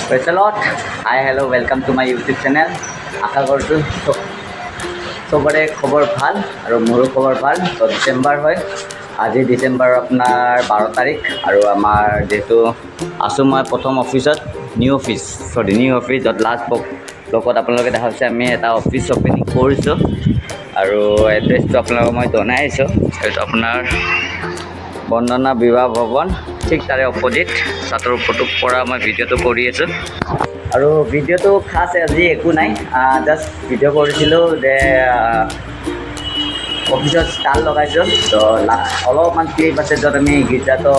Praise Hi, hello, welcome to my YouTube channel. আশা কৰিছোঁ চবৰে খবৰ ভাল আৰু মোৰো খবৰ ভাল। তো ডিচেম্বৰ হয়, আজি ডিচেম্বৰ আপোনাৰ 12 তাৰিখ আৰু আমাৰ যেহেতু আছোঁ মই প্ৰথম অফিচত নিউ অফিচত লাষ্ট ব্লগত আপোনালোকে দেখা পাইছে আমি এটা অফিচ অপেনিং কৰিছোঁ আৰু এড্ৰেছটো আপোনালোকক মই জনাই আছোঁ। এইটো আপোনাৰ বন্দনা বিবাহ ভৱন, ঠিক তাৰে অপজিট ছাতৰ ওপৰটোৰ পৰা মই ভিডিঅ'টো কৰি আছোঁ আৰু ভিডিঅ'টো খাছ আজি একো নাই, জাষ্ট ভিডিঅ' কৰিছিলোঁ যে অফিচত ষ্টাৰ লগাইছোঁ। তো অলপমান ক্লিপ আছে য'ত আমি গীতাটো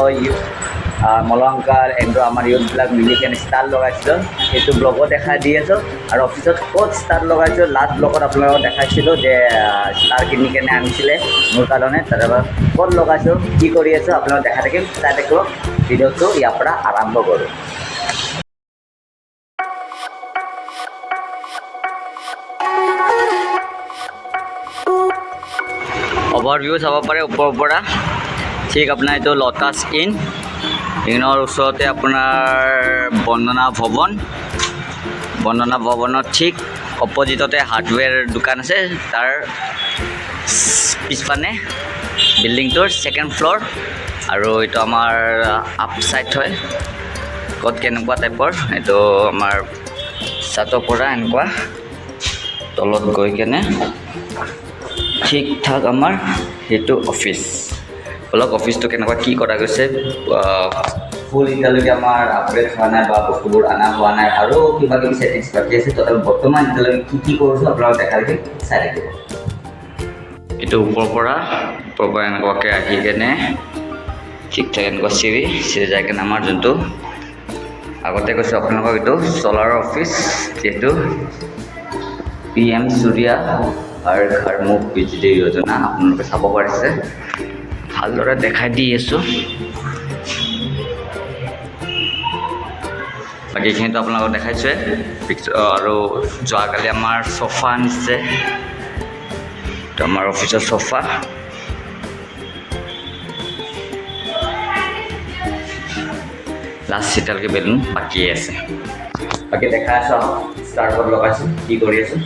মলংকাৰ এণ্ড্ৰ আমাৰ ইউথবিলাক মিলি কেনে ষ্টাৰ লগাইছিলোঁ, সেইটো ব্লগত দেখাই দি আছোঁ। আৰু অফিচত ক'ত ষ্টাৰ লগাইছোঁ লাষ্ট ব্লগত আপোনালোকক দেখাইছিলোঁ যে ষ্টাৰ কিনি কেনে আনিছিলে মোৰ কাৰণে, তাৰপৰা ক'ত লগাইছোঁ কি কৰি আছোঁ আপোনালোকক দেখাই থাকিম। চাই থাকিব ভিডিঅ'টো ইয়াৰ পৰা আৰম্ভ কৰোঁ। অভাৰভিউ চাব পাৰে ওপৰৰ পৰা, ঠিক আপোনাৰ এইটো লটাছ ইনৰ ওচৰতে আপোনাৰ বন্দনা ভৱনৰ ঠিক অপজিটতে হাৰ্ডৱেৰ দোকান আছে, তাৰ পিছপানে বিল্ডিংটোৰ ছেকেণ্ড ফ্ল'ৰ। আৰু এইটো আমাৰ আপ ছাইড হয়, ক'ত কেনেকুৱা টাইপৰ এইটো আমাৰ ছাতৰ পৰা এনেকুৱা তলত গৈ কেনে ঠিক ঠাক আমাৰ সেইটো অফিচ। অলপ অফিচটো কেনেকুৱা কি কৰা গৈছে, ফুল এতিয়ালৈকে আমাৰ আপগ্ৰেড হোৱা নাই বা বস্তুবোৰ অনা হোৱা নাই আৰু কিবা কিবি ছেটিংছ বাকী আছে। তথাপি বৰ্তমান এতিয়ালৈকে কি কৰিছোঁ আপোনালোকক দেখাই দিম, চাই থাকিব। এইটো ওপৰৰ পৰা এনেকুৱাকৈ আহি কেনে ঠিক ঠাক এনেকুৱা চিৰি যাই কেনে আমাৰ যোনটো আগতে কৈছোঁ আপোনালোকক এইটো চ'লাৰৰ অফিচ, যিহেতু PM সূৰ্যা হৰ ঘৰ মুফ্ত বিজলী যোজনা আপোনালোকে চাব পাৰিছে, ভালদৰে দেখাই দি আছোঁ। বাকীখিনিতো আপোনালোকক দেখাইছোৱে আৰু যোৱাকালি আমাৰ চোফা আনিছে, এইটো আমাৰ অফিচৰ চোফা। লাষ্ট এতিয়ালৈকে বেলুন বাকী আছে। বাকী দেখাই আছোঁ ষ্টাৰ্টত লগাইছোঁ কি কৰি আছোঁ।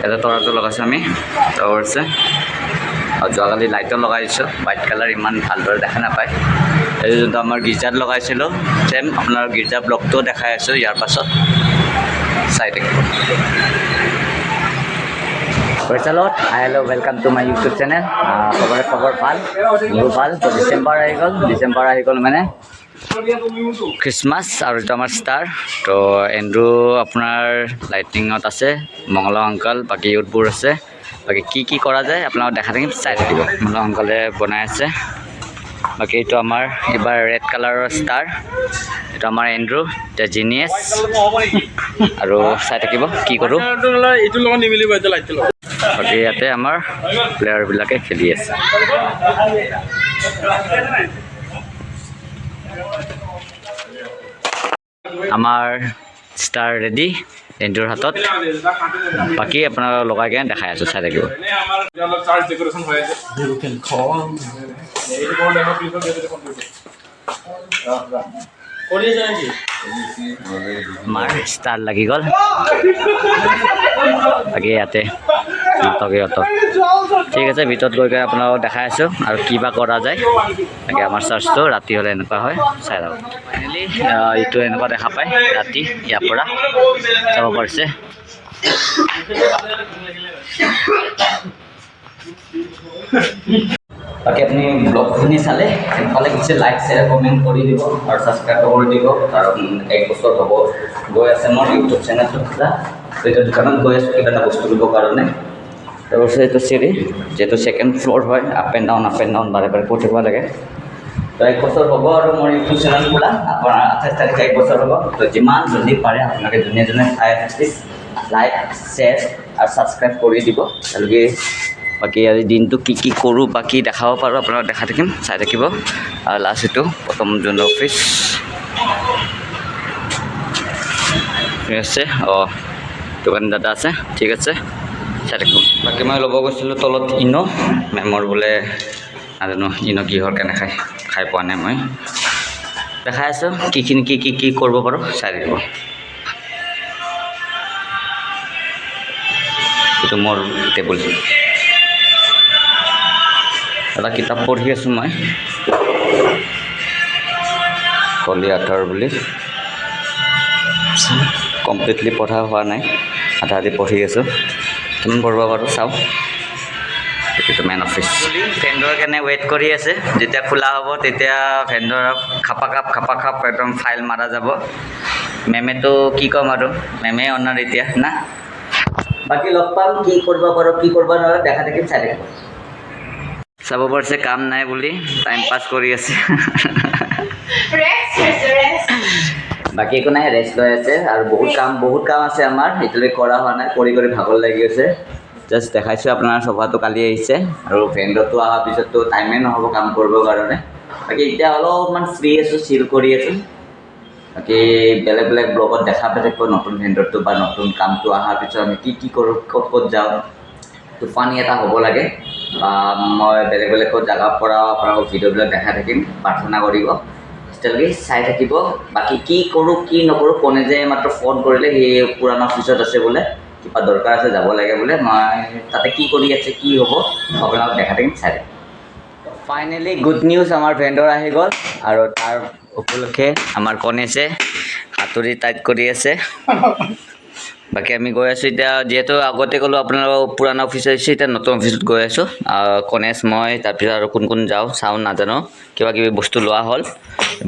এটা তৰাটো লগাইছোঁ আমি আছে আৰু যোৱাকালি লাইটো লগাই দিছোঁ, হোৱাইট কালাৰ ইমান ভালদৰে দেখা নাপায়। এইটো যোনটো আমাৰ গীৰ্জাত লগাইছিলোঁ ছেম আপোনাৰ গীৰ্জা ব্লগটোও দেখাই আছোঁ ইয়াৰ পাছত, চাই থাকিব। Hi hello' welcome to my YouTube channel. খবৰে খবৰ ভাল, মোৰো ভাল। তো ডিচেম্বৰ আহি গ'ল মানে খ্ৰীষ্টমাছ আৰু এইটো আমাৰ ষ্টাৰ। তো এণ্ড্ৰু আপোনাৰ লাইটিঙত আছে, মংগল অংকল বাকী ইউথবোৰ আছে। বাকী কি কৰা যায় আপোনালোকক দেখা থাকিম, চাই থাকিব। মংগল অংকলে বনাই আছে। বাকী এইটো আমাৰ এইবাৰ ৰেড কালাৰৰ ষ্টাৰ, এইটো আমাৰ এণ্ড্ৰু এতিয়া জিনিয়াছ, আৰু চাই থাকিব কি কৰোঁ। বাকী ইয়াতে আমাৰ প্লেয়াৰবিলাকে খেলি আছে। আমাৰ ষ্টাৰ ৰেডি এণ্ড্ৰুৰ হাতত, বাকী আপোনালোকক লগাই কেনে দেখাই আছোঁ, চাই থাকিব। আমাৰ ষ্টাৰ লাগি গ'ল। বাকী ইয়াতে নাটক ঠিক আছে, ভিতৰত গৈ কেনে আপোনালোকক দেখাই আছোঁ আৰু কিবা কৰা যায়। তাকে আমাৰ চাৰ্চটো ৰাতি হ'লে এনেকুৱা হয়, চাই লওক। ফাইনেলি এইটো এনেকুৱা দেখা পায় ৰাতি, ইয়াৰ পৰা চাব পাৰিছে। বাকী আপুনি ব্লগখিনি চালে সেইফালে কিছু লাইক শ্বেয়াৰ কমেণ্ট কৰি দিব আৰু ছাবস্ক্ৰাইব কৰি দিব, কাৰণ 1 বছৰ হ'ব গৈ আছে মোৰ ইউটিউব চেনেলটো খোলা। এইটো দোকানত গৈ আছোঁ কিবা এটা বস্তু দিবৰ কাৰণে। তাৰপিছত এইটো চিৰি, যিহেতু ছেকেণ্ড ফ্ল'ৰ হয়, আপ এণ্ড ডাউন বাৰে বাৰে কৰি থাকিব লাগে। তো 1 বছৰ হ'ব আৰু মোৰ ইউটিউব চেনেল খোলা, আপোনাৰ 28 তাৰিখে 1 বছৰ হ'ব। তো যিমান জলদি পাৰে আপোনালোকে যোনে চাই লাইক শ্বেয়াৰ আৰু ছাবস্ক্ৰাইব কৰি দিব, তেওঁলোকে বাকী আজি দিনটো কি কৰোঁ বা কি দেখাব পাৰোঁ আপোনালোকক দেখাই থাকিম, চাই থাকিব। আৰু লাষ্ট এইটো প্ৰথম যোনটো অফিচ ঠিক আছে। অঁ দোকান দাদা আছে, ঠিক আছে, চাই থাকিব। বাকী মই ল'ব গৈছিলোঁ তলত ইন' মেমৰ বোলে নাজানো ইন' কিহৰ কেনে খাই পোৱা নাই মই। দেখাই আছোঁ কি কৰিব পাৰোঁ, চাই থাকিব। এইটো মোৰ টেবুল, এটা কিতাপ পঢ়ি আছোঁ মই, কলি আঁতৰ বুলি। কমপ্লিটলি পঢ়া হোৱা নাই, আধা আধি পঢ়ি আছোঁ, কিমান পঢ়িব পাৰোঁ চাওঁ। এইটো মেইন অফিচ। ভেণ্ডৰ কাৰণে ৱেইট কৰি আছে, যেতিয়া খোলা হ'ব তেতিয়া ভেণ্ডৰ খাপাখাপ একদম ফাইল মাৰা যাব। মেমেতো কি ক'ম আৰু, মেমে অনাৰ এতিয়া না। বাকী লগ পাম, কি কৰিব পাৰোঁ কি কৰিব নোৱাৰোঁ দেখা থাকিম, চাই থাকিব। চাব পাৰিছে কাম নাই বুলি টাইম পাছ কৰি আছে। বাকী একো নাই, ৰেষ্ট লৈ আছে। আৰু বহুত কাম আছে আমাৰ, এতিয়ালৈকে কৰা হোৱা নাই, কৰি ভাগৰ লাগি আছে। জাষ্ট দেখাইছোঁ আপোনাৰ চফাটো কালি আহিছে, আৰু ভেণ্ডৰটো অহাৰ পিছততো টাইমেই নহ'ব কাম কৰিবৰ কাৰণে। বাকী এতিয়া অলপমান ফ্ৰী আছোঁ, চিল কৰি আছোঁ। বাকী বেলেগ ব্লগত দেখা পাই থাকিব নতুন ভেণ্ডৰটো বা নতুন কামটো অহাৰ পিছত আমি কি কৰোঁ, ক'ত যাওঁ। তো ফানি এটা হ'ব লাগে, বা মই বেলেগ জেগাৰ পৰা আপোনালোকক ভিডিঅ'বিলাক দেখাই থাকিম, প্ৰাৰ্থনা কৰিব। তেতিয়ালৈকে চাই থাকিব। বাকী কি কৰোঁ কি নকৰোঁ, কোনে যে মাত্ৰ ফোন কৰিলে সেই পুৰণা অফিচত আছে বোলে, কিবা দৰকাৰ আছে যাব লাগে বোলে। মই তাতে কি কৰি আছে কি হ'ব আপোনালোকক দেখাই থাকিম, চাই থাকিম। ফাইনেলি গুড নিউজ, আমাৰ ভেণ্ডৰ আহি গ'ল। আৰু তাৰ উপলক্ষে আমাৰ কনেছে হাতুৰি টাইট কৰি আছে। বাকী আমি গৈ আছোঁ এতিয়া, যিহেতু আগতে ক'লোঁ আপোনালোকক পুৰণা অফিচ আহিছে, এতিয়া নতুন অফিচত গৈ আছোঁ। কনেশ মই, তাৰপিছত আৰু কোন যাওঁ চাওঁ নাজানো, কিবা বস্তু লোৱা হ'ল,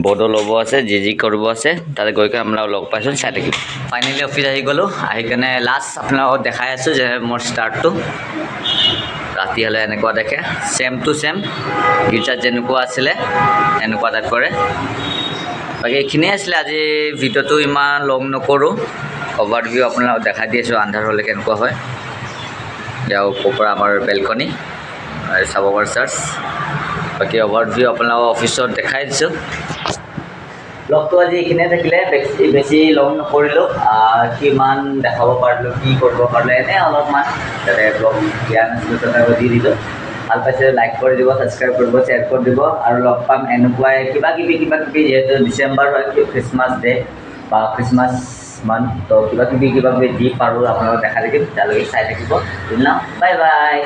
বৰ্ডো ল'ব আছে, যি কৰিব আছে, তাতে গৈ কিনে আপোনালোকক লগ পাইছোঁ, চাই থাকিম। ফাইনেলি অফিচ আহি গ'লোঁ, আহি কিনে লাষ্ট আপোনালোকক দেখাই আছোঁ যে মোৰ ষ্টাৰ্টটো ৰাতি হ'লে এনেকুৱা দেখে, ছেম টু ছেম গীৰ্জাত যেনেকুৱা আছিলে এনেকুৱা টাইপৰে। বাকী এইখিনিয়ে আছিলে আজি ভিডিঅ'টো, ইমান লং নকৰোঁ, অভাৰভিউ আপোনালোকক দেখাই দি আছোঁ আন্ধাৰ হ'লে কেনেকুৱা হয়। ইয়াৰ ওপৰৰ আমাৰ বেলকনি চাব পাৰে চাৰ্চ। বাকী অভাৰভিউ আপোনালোকক অফিচত দেখাই দিছোঁ। ব্লগটো আজি এইখিনিয়ে থাকিলে, বেছি লং নকৰিলোঁ। কিমান দেখাব পাৰিলোঁ, কি কৰিব পাৰিলোঁ, এনেই অলপমান যাতে ব্লগ দিয়া নাছিলোঁ তথাপিও দি দিলোঁ। ভাল পাইছে লাইক কৰি দিব, ছাবস্ক্ৰাইব কৰিব, শ্বেয়াৰ কৰি দিব। আৰু লগ পাম এনেকুৱাই কিবা কিবি যিহেতু ডিচেম্বৰ হয়, খ্ৰীষ্টমাছ ডে বা খ্ৰীষ্টমাছ মান্থ, তো কিবা কিবি যি পাৰোঁ আপোনালোকক দেখাই থাকিম। তালৈকে চাই থাকিব। Bye bye.